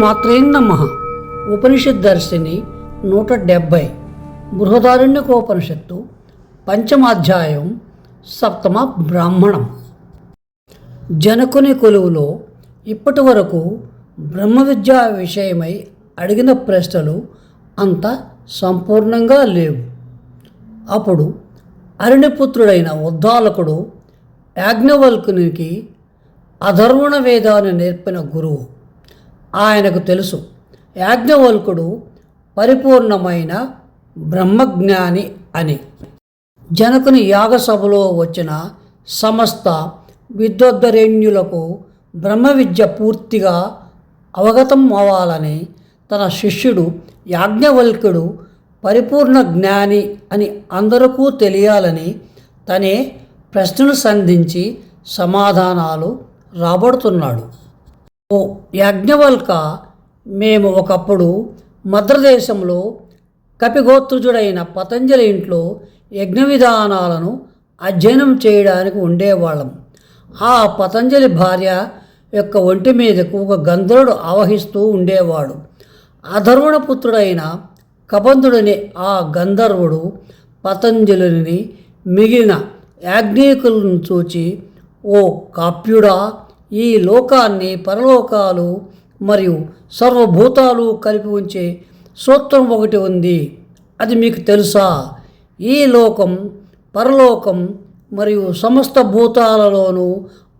శ్రీమాత్రే నమః. ఉపనిషద్దర్శిని 170 బృహదారణ్యకోపనిషత్తు పంచమాధ్యాయం సప్తమ బ్రాహ్మణం. జనకుని కొలువులో ఇప్పటి వరకు బ్రహ్మ విద్య విషయమై అడిగిన ప్రశ్నలు అంత సంపూర్ణంగా లేవు. అప్పుడు అరణ్యపుత్రుడైన ఉద్దాలకుడు యాజ్ఞవల్కునికి అధర్వణ వేదాన్ని నేర్పిన గురువు. ఆయనకు తెలుసు యాజ్ఞవల్కుడు పరిపూర్ణమైన బ్రహ్మజ్ఞాని అని. జనకుని యాగసభలో వచ్చిన సమస్త విద్వద్దరేణ్యులకు బ్రహ్మ విద్య పూర్తిగా అవగతం అవ్వాలని తన శిష్యుడు యాజ్ఞవల్క్యుడు పరిపూర్ణ జ్ఞాని అని అందరికీ తెలియాలని తనే ప్రశ్నలు సంధించి సమాధానాలు రాబడుతున్నాడు. ఓ యాజ్ఞవల్క, మేము ఒకప్పుడు మద్రదేశంలో కపిగోత్రుజుడైన పతంజలి ఇంట్లో యజ్ఞ విధానాలను అధ్యయనం చేయడానికి ఉండేవాళ్ళం. ఆ పతంజలి భార్య యొక్క ఒంటి మీదకు ఒక గంధర్వుడు ఆవహిస్తూ ఉండేవాడు. అధర్వణపుత్రుడైన కబంధుడనే ఆ గంధర్వుడు పతంజలిని మిగిలిన యాజ్ఞికులను చూచి, ఓ కాప్యుడా, ఈ లోకాన్ని పరలోకాలు మరియు సర్వభూతాలు కలిపి ఉంచే సూత్రం ఒకటి ఉంది, అది మీకు తెలుసా? ఈ లోకం, పరలోకం మరియు సమస్త భూతాలలోనూ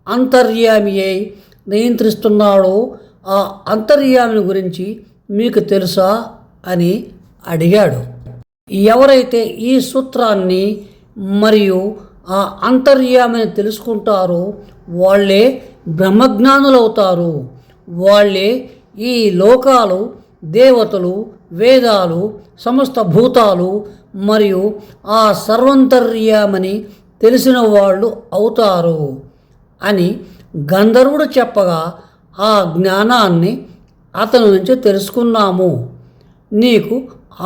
అంతర్యామి అయి నియంత్రిస్తున్నాడో ఆ అంతర్యామిని గురించి మీకు తెలుసా అని అడిగాడు. ఎవరైతే ఈ సూత్రాన్ని మరియు ఆ అంతర్యామిని తెలుసుకుంటారో వాళ్ళే బ్రహ్మజ్ఞానులవుతారు. వాళ్ళే ఈ లోకాలు, దేవతలు, వేదాలు, సమస్త భూతాలు మరియు ఆ సర్వంతర్యామని తెలిసిన వాళ్ళు అవుతారు అని గంధర్వుడు చెప్పగా ఆ జ్ఞానాన్ని అతని నుంచి తెలుసుకున్నాము. నీకు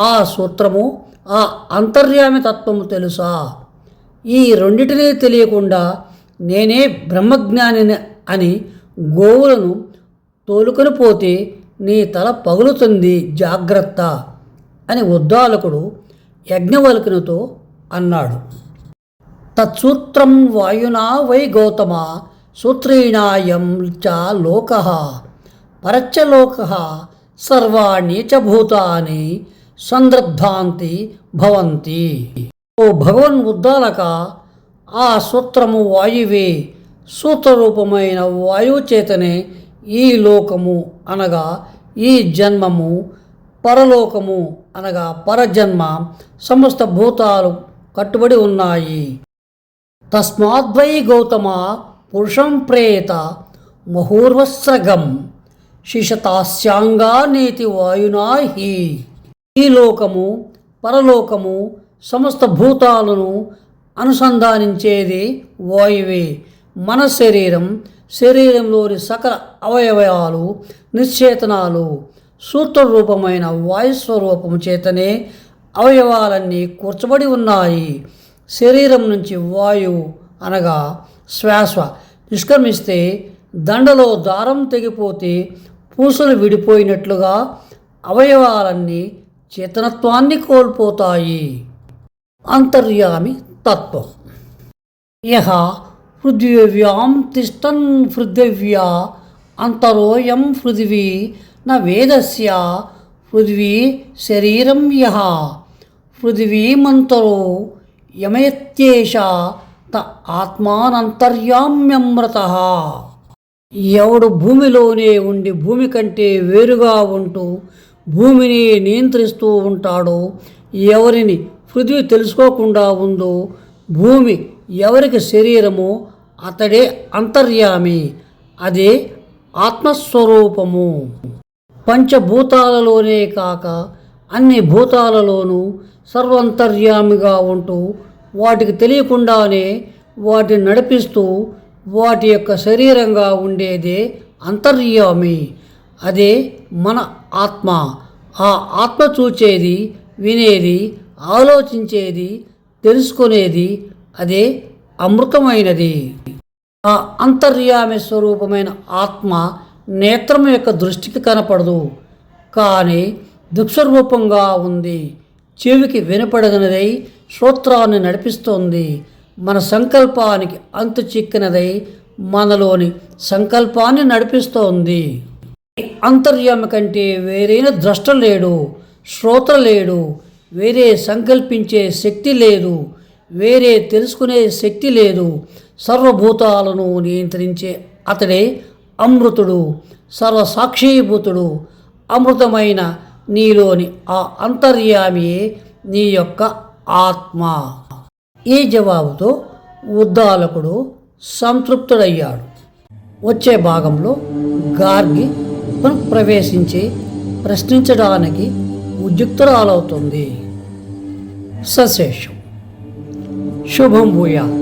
ఆ సూత్రము, ఆ అంతర్యామి తత్వము తెలుసా? ఈ రెండిటినీ తెలియకుండా నేనే బ్రహ్మజ్ఞానిని అని గోవులను తోలుకొని పోతే నీ తల పగులుతుంది, జాగ్రత్త అని ఉద్దాలకుడు యజ్ఞవల్కునితో అన్నాడు. తత్సూత్రం వాయునా వై గౌతమ సూత్రేణాయం చ లోకః పరచ్చ లోకః సర్వాణి చ భూతాని సందర్భాంతి భవంతి. ఓ భగవన్ ఉద్దాలక, ఆ సూత్రము వాయువే. సూత్రరూపమైన వాయువు చేతనే ఈ లోకము అనగా ఈ జన్మము, పరలోకము అనగా పరజన్మ, సమస్త భూతాలు కట్టుబడి ఉన్నాయి. తస్మాద్వై గౌతమ పురుషం ప్రేత మహూర్వస్రగం శిషతాస్యాంగా నేతి వాయునా హి. ఈ లోకము, పరలోకము, సమస్త భూతాలను అనుసంధానించేది వాయువే. మన శరీరం, శరీరంలోని సకల అవయవాలు, నిశ్చేతనాలు సూత్రరూపమైన వాయుస్వరూపము చేతనే అవయవాలన్నీ కూర్చబడి ఉన్నాయి. శరీరం నుంచి వాయువు అనగా శ్వాస నిష్క్రమిస్తే దండలో దారం తెగిపోతే పూసలు విడిపోయినట్లుగా అవయవాలన్నీ చేతనత్వాన్ని కోల్పోతాయి. అంతర్యామి తత్వం. యః పృథివ్యాం తిష్టన్ పృథివ్యా అంతరోయం పృథివీ న వేదస్య పృథివీ శరీరం యః పృథివీమంతరో యమయత్యేష త ఆత్మానంతర్యామ్యమృతః. ఎవడు భూమిలోనే ఉండి భూమి కంటే వేరుగా ఉంటూ భూమిని నియంత్రిస్తూ ఉంటాడో, ఎవరిని పృథివీ తెలుసుకోకుండా ఉందో, భూమి ఎవరికి శరీరమో అతడే అంతర్యామి, అదే ఆత్మస్వరూపము. పంచభూతాలలోనే కాక అన్ని భూతాలలోనూ సర్వంతర్యామిగా ఉంటూ వాటికి తెలియకుండానే వాటిని నడిపిస్తూ వాటి యొక్క శరీరంగా ఉండేదే అంతర్యామి, అదే మన ఆత్మ. ఆ ఆత్మ చూచేది, వినేది, ఆలోచించేది, తెలుసుకునేది అదే అమృతమైనది. ఆ అంతర్యామి స్వరూపమైన ఆత్మ నేత్రం యొక్క దృష్టికి కనపడదు, కానీ దృక్స్వరూపంగా ఉంది. చెవికి వినపడగనదై శ్రోత్రాన్ని నడిపిస్తోంది. మన సంకల్పానికి అంతు చిక్కినదై మనలోని సంకల్పాన్ని నడిపిస్తోంది. అంతర్యామి కంటే వేరైన ద్రష్ట లేడు, శ్రోత్ర లేడు, వేరే సంకల్పించే శక్తి లేదు, వేరే తెలుసుకునే శక్తి లేదు. సర్వభూతాలను నియంత్రించే అతడే అమృతుడు, సర్వసాక్షీభూతుడు. అమృతమైన నీలోని ఆ అంతర్యామియే నీ యొక్క ఆత్మ. ఈ జవాబుతో ఉద్దాలకుడు సంతృప్తుడయ్యాడు. వచ్చే భాగంలో గార్గి ప్రవేశించి ప్రశ్నించడానికి ఉద్యుక్తురాలవుతుంది. సశేషం. శుభం భూయాత్.